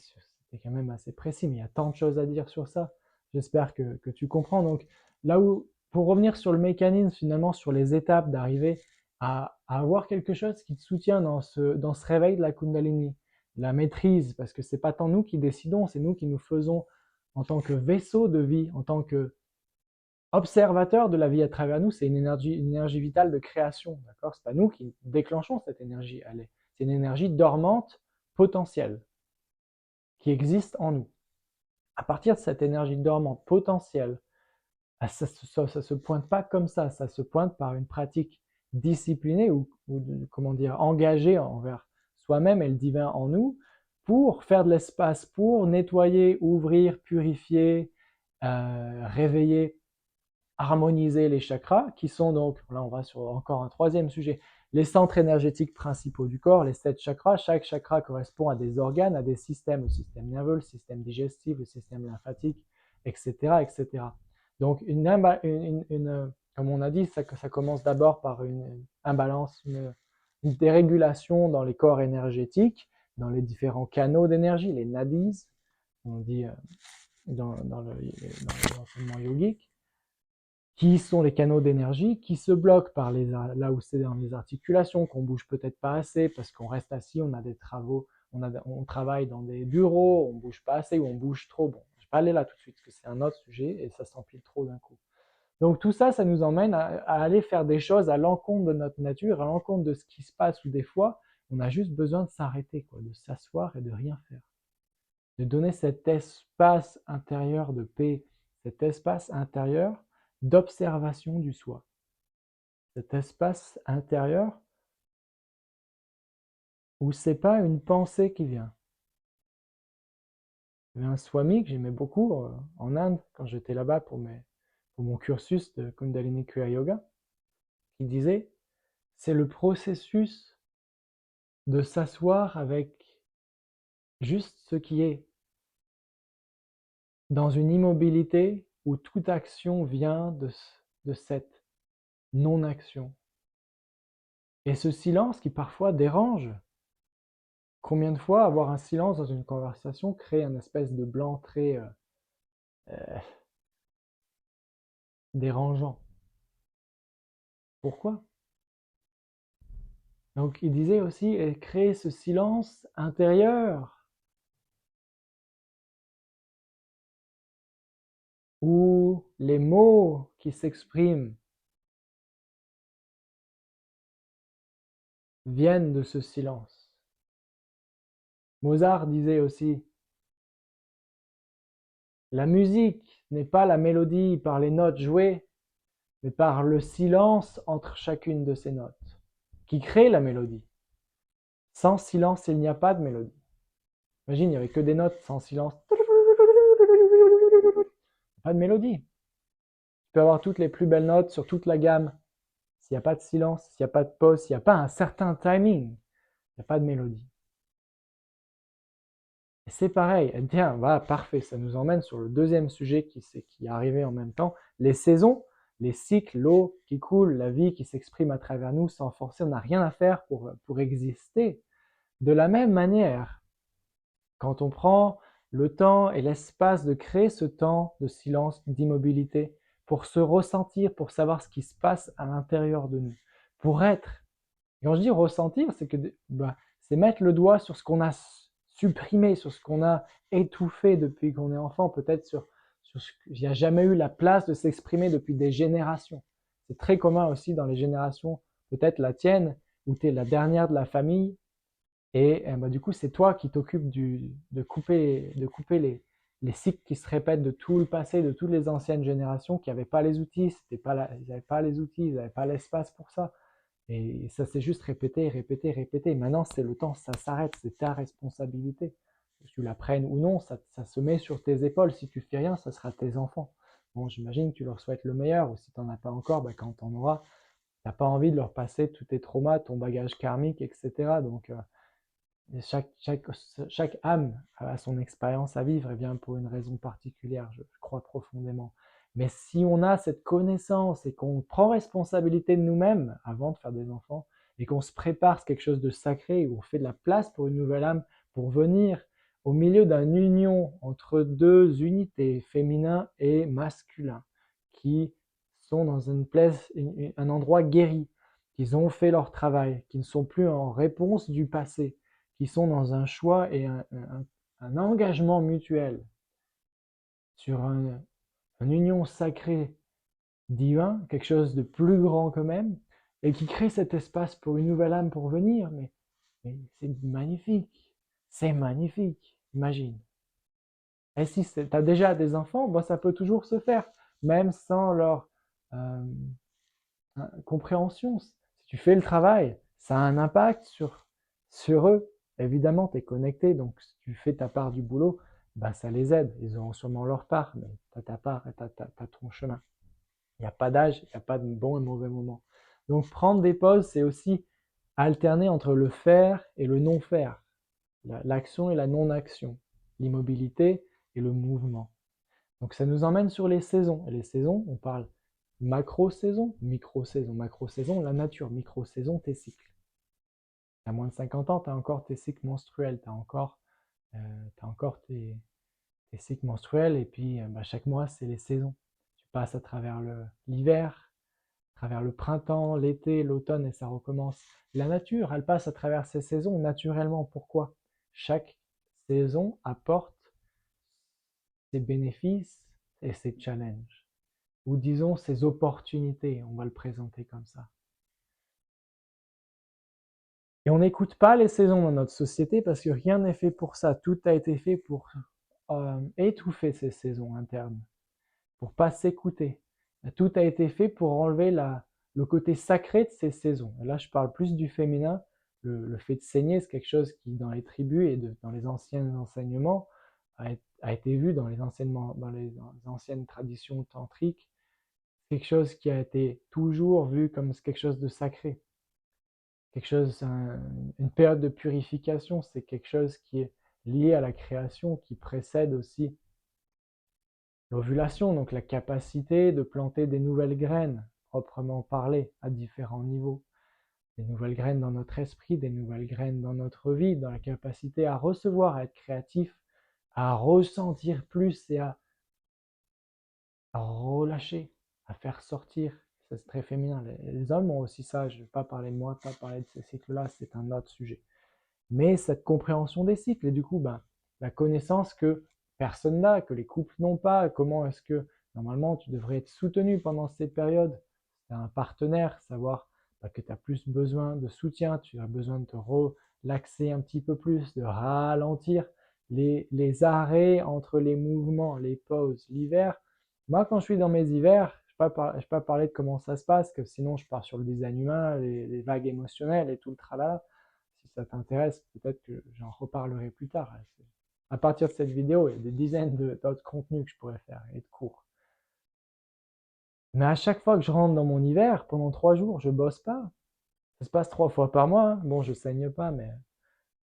quand même assez précis, mais il y a tant de choses à dire sur ça. J'espère que tu comprends. Donc, là où, pour revenir sur le mécanisme, finalement, sur les étapes d'arriver à avoir quelque chose qui te soutient dans ce réveil de la Kundalini, la maîtrise, parce que c'est pas tant nous qui décidons, c'est nous qui nous faisons en tant que vaisseau de vie, en tant que observateur de la vie à travers nous, c'est une énergie vitale de création, d'accord? C'est pas nous qui déclenchons cette énergie, c'est une énergie dormante potentielle qui existe en nous. À partir de cette énergie dormante potentielle, ça se pointe pas comme ça se pointe par une pratique disciplinée ou comment dire, engagée envers soi-même et le divin en nous pour faire de l'espace, pour nettoyer, ouvrir, purifier, réveiller, harmoniser les chakras qui sont donc, là on va sur encore un troisième sujet, les centres énergétiques principaux du corps, les 7 chakras. Chaque chakra correspond à des organes, à des systèmes, le système nerveux, le système digestif, le système lymphatique, etc. etc. Donc Comme on a dit, ça commence d'abord par une imbalance, une dérégulation dans les corps énergétiques, dans les différents canaux d'énergie, les nadis, on dit dans l'enseignement yogique, qui sont les canaux d'énergie, qui se bloquent par là où c'est dans les articulations, qu'on bouge peut-être pas assez parce qu'on reste assis, on a des travaux, on travaille dans des bureaux, on bouge pas assez ou on bouge trop. Bon, je vais pas aller là tout de suite parce que c'est un autre sujet et ça s'empile trop d'un coup. Donc tout ça, ça nous emmène à aller faire des choses à l'encontre de notre nature, à l'encontre de ce qui se passe, ou des fois, on a juste besoin de s'arrêter, de s'asseoir et de rien faire. De donner cet espace intérieur de paix, cet espace intérieur d'observation du soi. Cet espace intérieur où c'est pas une pensée qui vient. Il y avait un swami que j'aimais beaucoup en Inde quand j'étais là-bas pour mon cursus de Kundalini Kriya Yoga, qui disait c'est le processus de s'asseoir avec juste ce qui est, dans une immobilité où toute action vient de cette non-action. Et ce silence qui parfois dérange. Combien de fois avoir un silence dans une conversation crée un espèce de blanc très euh, dérangeant. Pourquoi? Donc il disait aussi créer ce silence intérieur où les mots qui s'expriment viennent de ce silence. Mozart disait aussi, la musique n'est pas la mélodie par les notes jouées, mais par le silence entre chacune de ces notes, qui crée la mélodie. Sans silence, il n'y a pas de mélodie. Imagine, il n'y avait que des notes sans silence. Pas de mélodie. Tu peux avoir toutes les plus belles notes sur toute la gamme. S'il n'y a pas de silence, s'il n'y a pas de pause, s'il n'y a pas un certain timing, il n'y a pas de mélodie. Et c'est pareil. Eh bien, voilà, parfait. Ça nous emmène sur le deuxième sujet qui est arrivé en même temps. Les saisons, les cycles, l'eau qui coule, la vie qui s'exprime à travers nous sans forcer. On n'a rien à faire pour exister. De la même manière, quand on prend le temps et l'espace de créer ce temps de silence, d'immobilité, pour se ressentir, pour savoir ce qui se passe à l'intérieur de nous, pour être. Et quand je dis ressentir, c'est que c'est mettre le doigt sur ce qu'on a supprimé, sur ce qu'on a étouffé depuis qu'on est enfant, peut-être sur ce qu'il n'y a jamais eu la place de s'exprimer depuis des générations. C'est très commun aussi dans les générations, peut-être la tienne, où tu es la dernière de la famille, et du coup, c'est toi qui t'occupes de couper les cycles qui se répètent de tout le passé, de toutes les anciennes générations qui n'avaient pas les outils, ils n'avaient pas les outils, ils n'avaient pas l'espace pour ça. Et ça s'est juste répété, répété, répété. Maintenant, c'est le temps, ça s'arrête, c'est ta responsabilité. Que tu la prennes ou non, ça se met sur tes épaules. Si tu fais rien, ça sera tes enfants. Bon, j'imagine que tu leur souhaites le meilleur, ou si tu n'en as pas encore, quand tu en auras, tu n'as pas envie de leur passer tous tes traumas, ton bagage karmique, etc. Donc, chaque âme a son expérience à vivre et vient pour une raison particulière, je crois profondément. Mais si on a cette connaissance et qu'on prend responsabilité de nous-mêmes avant de faire des enfants, et qu'on se prépare quelque chose de sacré, où on fait de la place pour une nouvelle âme, pour venir au milieu d'une union entre deux unités, féminin et masculin, qui sont dans une place, un endroit guéri, qui ont fait leur travail, qui ne sont plus en réponse du passé, qui sont dans un choix et un engagement mutuel sur une union sacrée divin, quelque chose de plus grand qu'eux-mêmes, et qui crée cet espace pour une nouvelle âme pour venir. Mais c'est magnifique, c'est magnifique, imagine. Et si tu as déjà des enfants, ça peut toujours se faire, même sans leur euh, compréhension. Si tu fais le travail, ça a un impact sur eux. Évidemment, tu es connecté, donc si tu fais ta part du boulot, ça les aide. Ils auront sûrement leur part, mais tu as ta part et tu as ton chemin. Il n'y a pas d'âge, il n'y a pas de bon et mauvais moment. Donc prendre des pauses, c'est aussi alterner entre le faire et le non-faire, l'action et la non-action, l'immobilité et le mouvement. Donc ça nous emmène sur les saisons. Et les saisons, on parle macro-saison, micro-saison, macro-saison, la nature, micro-saison, tes cycles. Tu as moins de 50 ans, tu as encore tes cycles menstruels, tu as encore tes cycles menstruels, et puis chaque mois, c'est les saisons. Tu passes à travers l'hiver, à travers le printemps, l'été, l'automne, et ça recommence. La nature, elle passe à travers ces saisons naturellement. Pourquoi? Chaque saison apporte ses bénéfices et ses challenges, ou disons ses opportunités, on va le présenter comme ça. Et on n'écoute pas les saisons dans notre société parce que rien n'est fait pour ça. Tout a été fait pour étouffer ces saisons internes, pour pas s'écouter. Tout a été fait pour enlever le côté sacré de ces saisons. Et là, je parle plus du féminin. Le fait de saigner, c'est quelque chose qui, dans les tribus et dans les anciens enseignements, a été vu dans les anciennes traditions tantriques, quelque chose qui a été toujours vu comme quelque chose de sacré. Une période de purification, c'est quelque chose qui est lié à la création, qui précède aussi l'ovulation, donc la capacité de planter des nouvelles graines, proprement parlé, à différents niveaux. Des nouvelles graines dans notre esprit, des nouvelles graines dans notre vie, dans la capacité à recevoir, à être créatif, à ressentir plus et à relâcher, à faire sortir. C'est très féminin. Les hommes ont aussi ça. Je ne vais pas parler de moi, pas parler de ces cycles-là, c'est un autre sujet. Mais cette compréhension des cycles et du coup, la connaissance que personne n'a, que les couples n'ont pas, comment est-ce que normalement tu devrais être soutenu pendant ces périodes, tu as un partenaire, savoir que tu as plus besoin de soutien, tu as besoin de te relaxer un petit peu plus, de ralentir les arrêts entre les mouvements, les pauses, l'hiver. Moi, quand je suis dans mes hivers, je ne vais pas parler de comment ça se passe, que sinon je pars sur le design humain, les vagues émotionnelles et tout le tralala. Si ça t'intéresse, peut-être que j'en reparlerai plus tard. À partir de cette vidéo, il y a des dizaines d'autres contenus que je pourrais faire et de cours. Mais à chaque fois que je rentre dans mon hiver, pendant 3 jours, je bosse pas. Ça se passe 3 fois par mois. Hein. Bon, je saigne pas, mais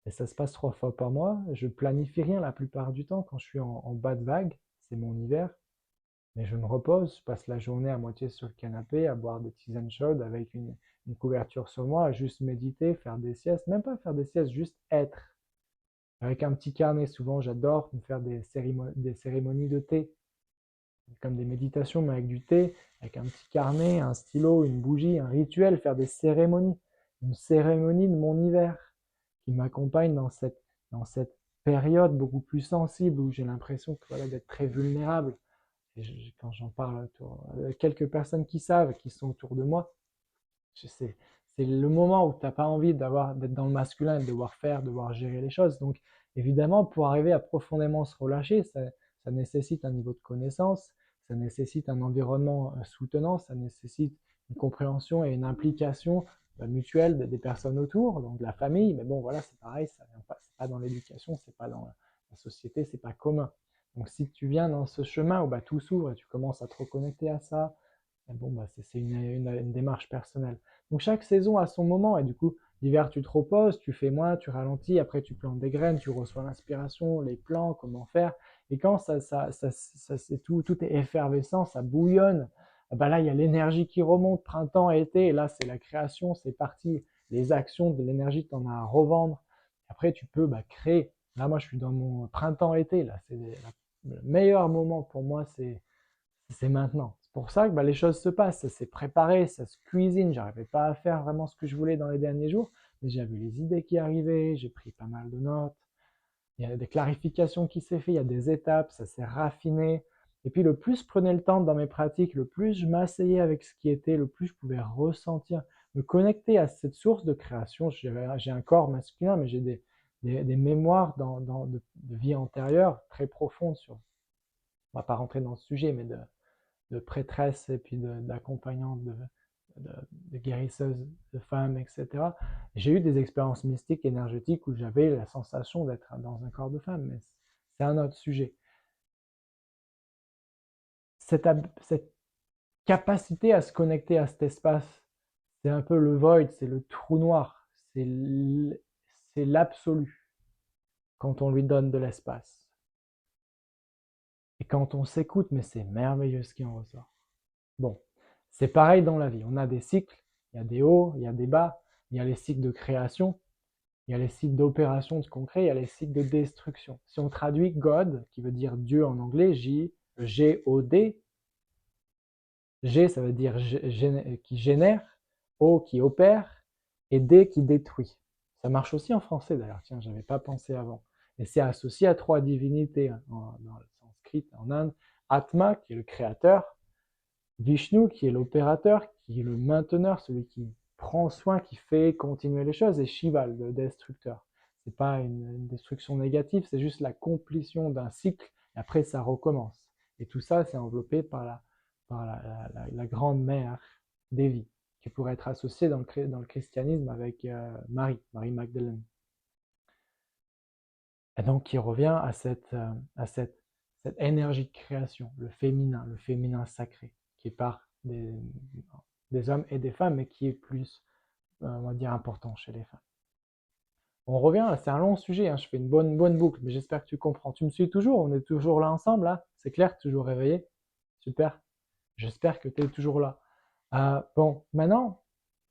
ça se passe 3 fois par mois. Je planifie rien la plupart du temps quand je suis en bas de vague. C'est mon hiver. Mais je me repose, je passe la journée à moitié sur le canapé, à boire des tisanes chaudes avec une couverture sur moi, à juste méditer, faire des siestes, même pas faire des siestes, juste être. Avec un petit carnet, souvent j'adore me faire des cérémonies de thé, comme des méditations, mais avec du thé, avec un petit carnet, un stylo, une bougie, un rituel, faire des cérémonies, une cérémonie de mon hiver qui m'accompagne dans cette période beaucoup plus sensible où j'ai l'impression que, voilà, d'être très vulnérable. Et quand j'en parle avec quelques personnes qui savent, qui sont autour de moi, c'est le moment où tu n'as pas envie d'être dans le masculin, de devoir faire, de devoir gérer les choses. Donc, évidemment, pour arriver à profondément se relâcher, ça nécessite un niveau de connaissance, ça nécessite un environnement soutenant, ça nécessite une compréhension et une implication mutuelle des personnes autour, donc de la famille. Mais bon, voilà, c'est pareil, ça vient pas, c'est pas dans l'éducation, c'est pas dans la société, c'est pas commun. Donc, si tu viens dans ce chemin où tout s'ouvre et tu commences à te reconnecter à ça, bon, c'est une démarche personnelle. Donc chaque saison a son moment et du coup, l'hiver tu te reposes, tu fais moins, tu ralentis, après tu plantes des graines, tu reçois l'inspiration, les plants, comment faire. Et quand c'est tout est effervescent, ça bouillonne, là il y a l'énergie qui remonte, printemps, été, et là c'est la création, c'est parti, les actions, de l'énergie, tu en as à revendre. Après tu peux créer. Là moi je suis dans mon printemps-été, là c'est le meilleur moment pour moi, c'est maintenant. C'est pour ça que les choses se passent, ça s'est préparé, ça se cuisine. J'arrivais pas à faire vraiment ce que je voulais dans les derniers jours, mais j'avais les idées qui arrivaient, j'ai pris pas mal de notes. Il y a des clarifications qui s'est fait, il y a des étapes, ça s'est raffiné. Et puis le plus je prenais le temps dans mes pratiques, le plus je m'asseyais avec ce qui était, le plus je pouvais ressentir, me connecter à cette source de création. J'ai un corps masculin, mais j'ai des mémoires de vie antérieure très profondes sur. On va pas rentrer dans ce sujet, mais de prêtresses et puis d'accompagnantes, de guérisseuses de femmes, etc. J'ai eu des expériences mystiques, énergétiques, où j'avais la sensation d'être dans un corps de femme, mais c'est un autre sujet. Cette capacité à se connecter à cet espace, c'est un peu le void, c'est le trou noir, c'est l'absolu quand on lui donne de l'espace. Et quand on s'écoute, mais c'est merveilleux ce qui en ressort. Bon, C'est pareil dans la vie. On a des cycles, il y a des hauts, il y a des bas, il y a les cycles de création, il y a les cycles d'opération de concret, il y a les cycles de destruction. Si on traduit God, qui veut dire Dieu en anglais, G-O-D, G ça veut dire qui génère, O qui opère, et D qui détruit. Ça marche aussi en français d'ailleurs, tiens, j'avais pas pensé avant. Et c'est associé à 3 divinités dans le sanskrit en Inde. Atma, qui est le créateur, Vishnu, qui est l'opérateur, qui est le mainteneur, celui qui prend soin, qui fait continuer les choses, et Shiva, le destructeur. C'est pas une destruction négative, c'est juste la complétion d'un cycle, et après ça recommence. Et tout ça, c'est enveloppé par la grande mère Devi, qui pourrait être associée dans le christianisme avec Marie Magdalene. Et donc qui revient à cette énergie de création, le féminin sacré, qui est par des hommes et des femmes, mais qui est plus, on va dire, important chez les femmes. On revient, c'est un long sujet, hein, je fais une bonne boucle, mais j'espère que tu comprends. Tu me suis toujours, on est toujours là ensemble, là, c'est clair, toujours réveillé. Super, j'espère que tu es toujours là. Bon, maintenant,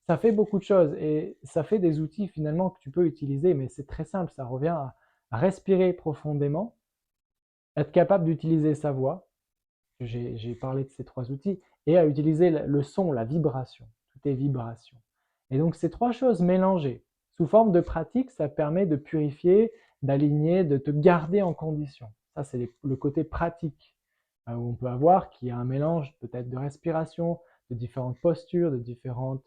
ça fait beaucoup de choses et ça fait des outils finalement que tu peux utiliser, mais c'est très simple, ça revient à respirer profondément, être capable d'utiliser sa voix, j'ai parlé de ces 3 outils, et à utiliser le son, la vibration, tout est vibration. Et donc ces 3 choses mélangées, sous forme de pratique, ça permet de purifier, d'aligner, de te garder en condition. Ça c'est le côté pratique, où on peut avoir qui a un mélange peut-être de respiration, de différentes postures, de différentes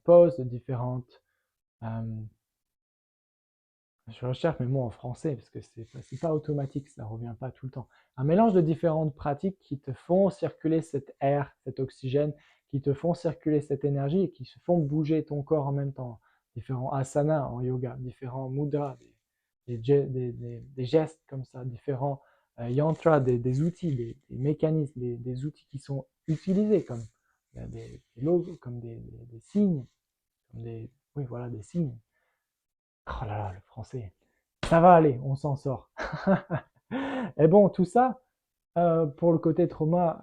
poses, de différentes je recherche mes mots en français parce que c'est pas automatique, ça revient pas tout le temps. Un mélange de différentes pratiques qui te font circuler cet air, cet oxygène, qui te font circuler cette énergie et qui se font bouger ton corps en même temps. Différents asanas en yoga, différents mudras, des gestes comme ça, différents yantras, des outils, des mécanismes, des outils qui sont utilisés comme des logos, comme des signes, comme oui, voilà, des signes. Oh là là, le français. Ça va aller, on s'en sort. Et bon, tout ça, pour le côté trauma,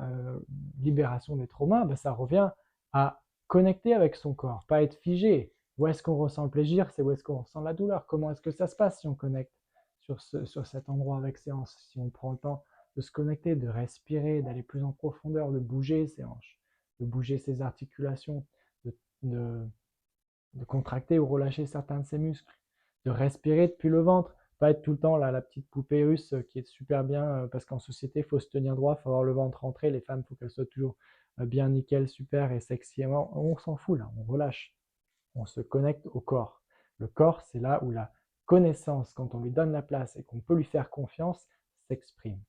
libération des traumas, ben, ça revient à connecter avec son corps, pas être figé. Où est-ce qu'on ressent le plaisir, c'est où est-ce qu'on ressent la douleur. Comment est-ce que ça se passe si on connecte sur cet endroit avec ses hanches, si on prend le temps de se connecter, de respirer, d'aller plus en profondeur, de bouger ses hanches, de bouger ses articulations, de, de, de contracter ou relâcher certains de ses muscles, de respirer depuis le ventre, pas être tout le temps là, la petite poupée russe qui est super bien parce qu'en société, il faut se tenir droit, il faut avoir le ventre rentré, les femmes, il faut qu'elles soient toujours bien nickel, super et sexy. On s'en fout là, on relâche, on se connecte au corps. Le corps, c'est là où la connaissance, quand on lui donne la place et qu'on peut lui faire confiance, s'exprime.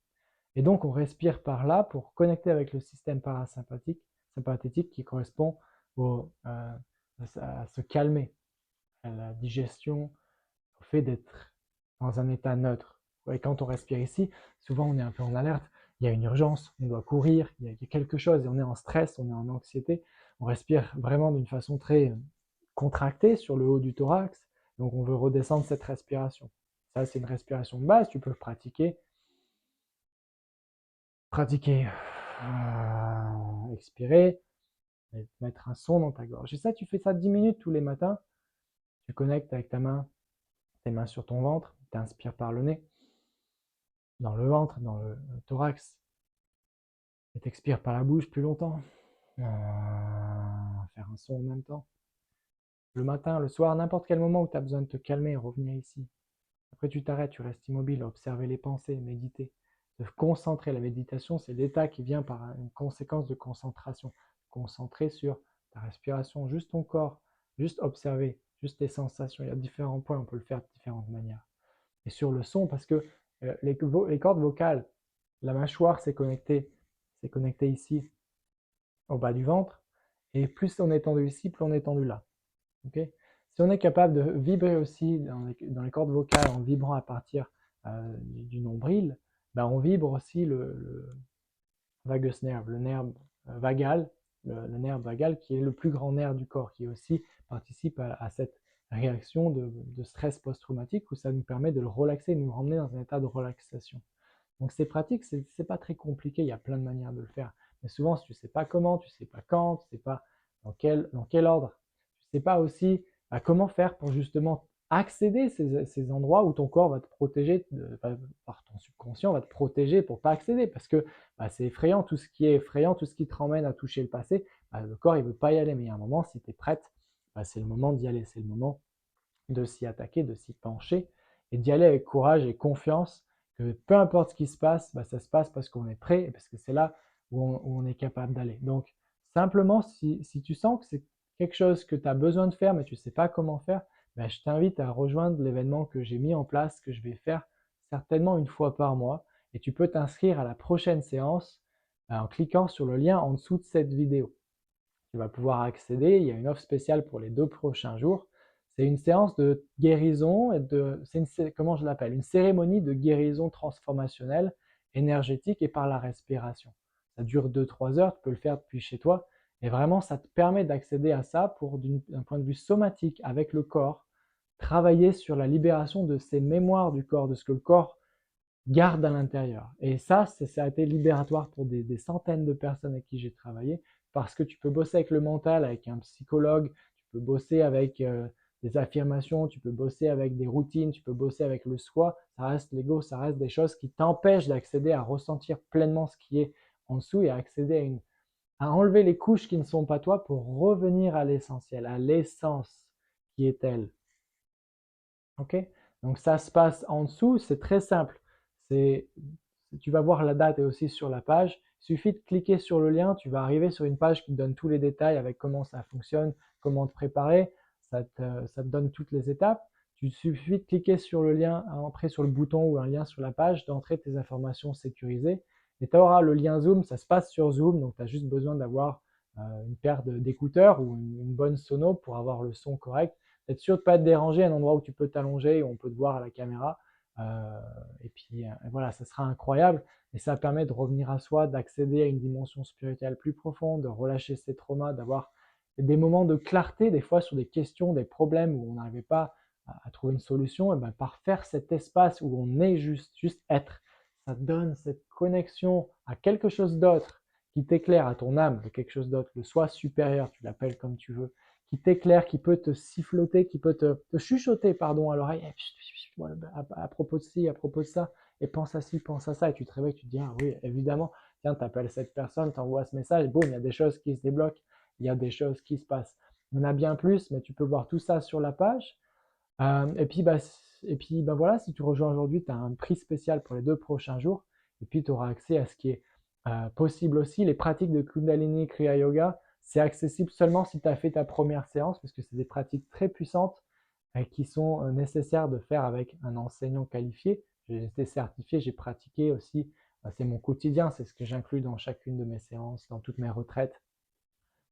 Et donc on respire par là pour connecter avec le système sympathique qui correspond à se calmer, à la digestion, au fait d'être dans un état neutre. Et quand on respire ici, souvent on est un peu en alerte, il y a une urgence, on doit courir, il y a quelque chose, et on est en stress, on est en anxiété. On respire vraiment d'une façon très contractée sur le haut du thorax, donc on veut redescendre cette respiration. Ça, c'est une respiration de base, tu peux pratiquer. Expirer, mettre un son dans ta gorge. Et ça, tu fais ça 10 minutes tous les matins. Tu connectes avec tes mains sur ton ventre, tu inspires par le nez, dans le ventre, dans le thorax, et tu expires par la bouche plus longtemps. Faire un son en même temps. Le matin, le soir, n'importe quel moment où tu as besoin de te calmer, revenir ici. Après, tu t'arrêtes, tu restes immobile, observer les pensées, méditer. Se concentrer. La méditation, c'est l'état qui vient par une conséquence de concentration. Concentrer sur ta respiration, juste ton corps, juste observer, juste tes sensations. Il y a différents points, on peut le faire de différentes manières. Et sur le son, parce que les cordes vocales, la mâchoire s'est connectée ici, au bas du ventre, et plus on est tendu ici, plus on est tendu là. Okay, si on est capable de vibrer aussi dans les cordes vocales en vibrant à partir du nombril, ben on vibre aussi le vagus nerve, le nerf vagal, le nerf vagal qui est le plus grand nerf du corps, qui aussi participe à cette réaction de stress post-traumatique où ça nous permet de le relaxer, de nous ramener dans un état de relaxation. Donc c'est pratique, c'est pas très compliqué, il y a plein de manières de le faire. Mais souvent, si tu ne sais pas comment, tu ne sais pas quand, tu ne sais pas dans quel ordre, tu ne sais pas aussi comment faire pour justement accéder à ces endroits où ton corps va te protéger, par ton subconscient va te protéger pour pas accéder, parce que c'est effrayant, tout ce qui est effrayant, tout ce qui te ramène à toucher le passé, le corps il veut pas y aller, mais il y a un moment, si tu es prête, c'est le moment d'y aller, c'est le moment de s'y attaquer, de s'y pencher et d'y aller avec courage et confiance que peu importe ce qui se passe, ça se passe parce qu'on est prêt et parce que c'est là où on est capable d'aller. Donc, simplement, si tu sens que c'est quelque chose que tu as besoin de faire, mais tu ne sais pas comment faire, je t'invite à rejoindre l'événement que j'ai mis en place, que je vais faire certainement une fois par mois. Et tu peux t'inscrire à la prochaine séance en cliquant sur le lien en dessous de cette vidéo. Tu vas pouvoir accéder, il y a une offre spéciale pour les 2 prochains jours. C'est une séance de guérison comment je l'appelle? Une cérémonie de guérison transformationnelle, énergétique et par la respiration. Ça dure 2-3 heures, tu peux le faire depuis chez toi et vraiment ça te permet d'accéder à ça d'un point de vue somatique avec le corps, travailler sur la libération de ces mémoires du corps, de ce que le corps garde à l'intérieur. Et ça a été libératoire pour des centaines de personnes avec qui j'ai travaillé, parce que tu peux bosser avec le mental, avec un psychologue, tu peux bosser avec des affirmations, tu peux bosser avec des routines, tu peux bosser avec le soi, ça reste l'ego, ça reste des choses qui t'empêchent d'accéder à ressentir pleinement ce qui est en dessous et à accéder à enlever les couches qui ne sont pas toi pour revenir à l'essentiel, à l'essence qui est elle. Ok? Donc ça se passe en dessous, c'est très simple. Tu vas voir la date et aussi sur la page. Il suffit de cliquer sur le lien, tu vas arriver sur une page qui te donne tous les détails avec comment ça fonctionne, comment te préparer, ça te donne toutes les étapes. Il suffit de cliquer sur le lien, après sur le bouton ou un lien sur la page, d'entrer tes informations sécurisées. Et tu auras le lien Zoom, ça se passe sur Zoom, donc tu as juste besoin d'avoir une paire d'écouteurs ou une bonne sono pour avoir le son correct. Être sûr de ne pas être dérangé, un endroit où tu peux t'allonger, où on peut te voir à la caméra. Et puis voilà, ça sera incroyable. Et ça permet de revenir à soi, d'accéder à une dimension spirituelle plus profonde, de relâcher ses traumas, d'avoir des moments de clarté, des fois sur des questions, des problèmes où on n'arrivait pas à trouver une solution. Et par faire cet espace où on est juste être, ça donne cette connexion à quelque chose d'autre qui t'éclaire, à ton âme, de quelque chose d'autre, le soi supérieur, tu l'appelles comme tu veux, qui t'éclaire, qui peut te siffloter, qui peut te chuchoter pardon, à l'oreille, à propos de ci, à propos de ça, et pense à ci, pense à ça, et tu te réveilles, tu te dis, ah oui, évidemment, tiens, tu appelles cette personne, tu envoies ce message, boum, il y a des choses qui se débloquent, il y a des choses qui se passent. Il y en a bien plus, mais tu peux voir tout ça sur la page. Et puis, voilà, si tu rejoins aujourd'hui, tu as un prix spécial pour les 2 prochains jours, et puis tu auras accès à ce qui est possible aussi, les pratiques de Kundalini Kriya Yoga. C'est accessible seulement si tu as fait ta première séance, parce que c'est des pratiques très puissantes qui sont nécessaires de faire avec un enseignant qualifié. J'ai été certifié, j'ai pratiqué aussi, c'est mon quotidien, c'est ce que j'inclus dans chacune de mes séances, dans toutes mes retraites.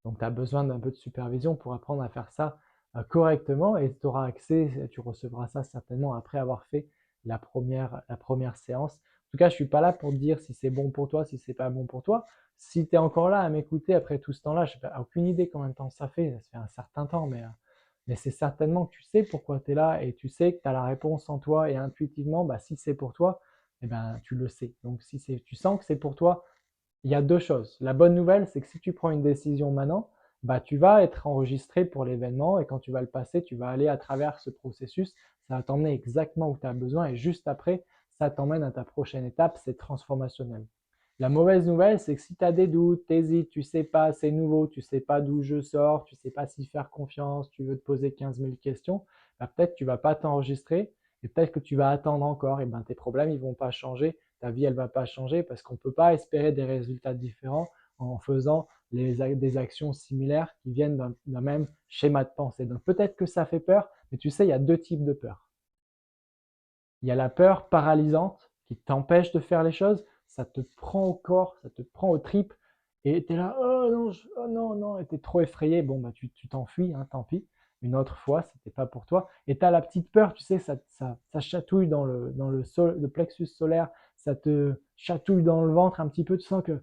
Donc tu as besoin d'un peu de supervision pour apprendre à faire ça correctement et tu auras accès, tu recevras ça certainement après avoir fait la première séance. En tout cas, je ne suis pas là pour te dire si c'est bon pour toi, si c'est pas bon pour toi. Si tu es encore là à m'écouter après tout ce temps-là, je n'ai aucune idée combien de temps ça fait un certain temps, mais c'est certainement que tu sais pourquoi tu es là et tu sais que tu as la réponse en toi et intuitivement, si c'est pour toi, tu le sais. Donc si tu sens que c'est pour toi, il y a 2 choses. La bonne nouvelle, c'est que si tu prends une décision maintenant, tu vas être enregistré pour l'événement et quand tu vas le passer, tu vas aller à travers ce processus. Ça va t'emmener exactement où tu as besoin et juste après, ça t'emmène à ta prochaine étape, c'est transformationnel. La mauvaise nouvelle, c'est que si tu as des doutes, tu hésites, tu sais pas, c'est nouveau, tu sais pas d'où je sors, tu sais pas s'y faire confiance, tu veux te poser 15 000 questions, peut-être tu vas pas t'enregistrer et peut-être que tu vas attendre encore et tes problèmes ils vont pas changer, ta vie elle va pas changer parce qu'on peut pas espérer des résultats différents en faisant des actions similaires qui viennent d'un même schéma de pensée. Donc peut-être que ça fait peur, mais tu sais, il y a 2 types de peur. Il y a la peur paralysante qui t'empêche de faire les choses, ça te prend au corps, ça te prend aux tripes et tu es là, oh non, oh non, non, et tu es trop effrayé, bon tu t'enfuis, hein, tant pis. Une autre fois, c'était pas pour toi. Et tu as la petite peur, tu sais, ça chatouille dans le plexus solaire, ça te chatouille dans le ventre un petit peu, tu sens que,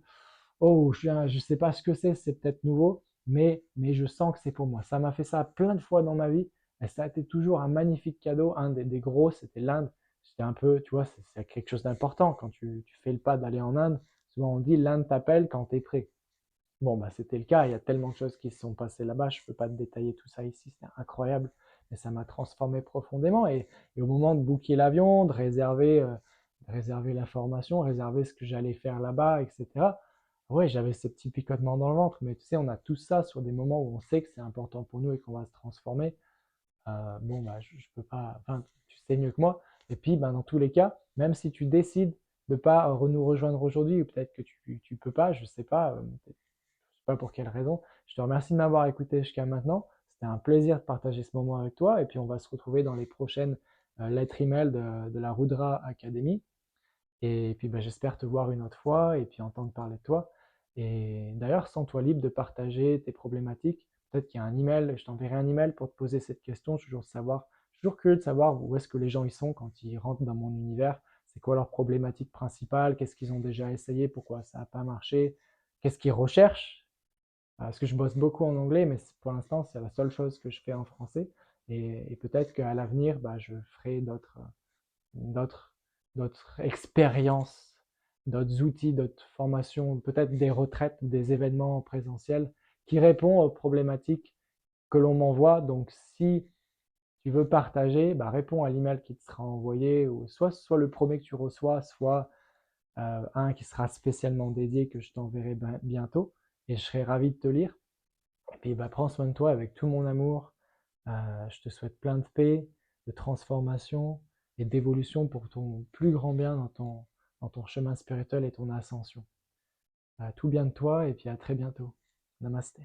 oh, je sais pas ce que c'est peut-être nouveau, mais je sens que c'est pour moi. Ça m'a fait ça plein de fois dans ma vie, et ça a été toujours un magnifique cadeau. Un des gros, c'était l'Inde. C'était un peu, tu vois, c'est quelque chose d'important quand tu fais le pas d'aller en Inde. Souvent on dit l'Inde t'appelle quand tu es prêt. Bon, bah, c'était le cas. Il y a tellement de choses qui se sont passées là-bas. Je ne peux pas te détailler tout ça ici. C'était incroyable. Mais ça m'a transformé profondément. Et au moment de booker l'avion, de réserver la formation, réserver ce que j'allais faire là-bas, etc. Ouais, j'avais ces petits picotements dans le ventre. Mais tu sais, on a tout ça sur des moments où on sait que c'est important pour nous et qu'on va se transformer. Bon, bah, je peux pas, enfin, tu sais mieux que moi. Et puis, ben, dans tous les cas, même si tu décides de pas nous rejoindre aujourd'hui, ou peut-être que tu peux pas, je sais pas, je sais pas pour quelle raison. Je te remercie de m'avoir écouté jusqu'à maintenant. C'était un plaisir de partager ce moment avec toi. Et puis, on va se retrouver dans les prochaines lettres email de la Rudra Academy. Et puis, ben, j'espère te voir une autre fois et puis entendre parler de toi. Et d'ailleurs, sens-toi libre de partager tes problématiques. Peut-être qu'il y a un email, je t'enverrai un email pour te poser cette question. Je suis toujours curieux de savoir où est-ce que les gens y sont quand ils rentrent dans mon univers. C'est quoi leur problématique principale? Qu'est-ce qu'ils ont déjà essayé? Pourquoi ça n'a pas marché? Qu'est-ce qu'ils recherchent? Parce que je bosse beaucoup en anglais, mais pour l'instant, c'est la seule chose que je fais en français. Et peut-être qu'à l'avenir, bah, je ferai d'autres, d'autres expériences, d'autres outils, d'autres formations, peut-être des retraites, des événements en présentiel qui répondent aux problématiques que l'on m'envoie. Donc, si tu veux partager, bah, réponds à l'email qui te sera envoyé, ou soit le premier que tu reçois, soit un qui sera spécialement dédié que je t'enverrai bientôt, et je serai ravi de te lire. Et puis, bah, prends soin de toi avec tout mon amour. Je te souhaite plein de paix, de transformation et d'évolution pour ton plus grand bien dans ton chemin spirituel et ton ascension. Tout bien de toi et puis à très bientôt. Namasté.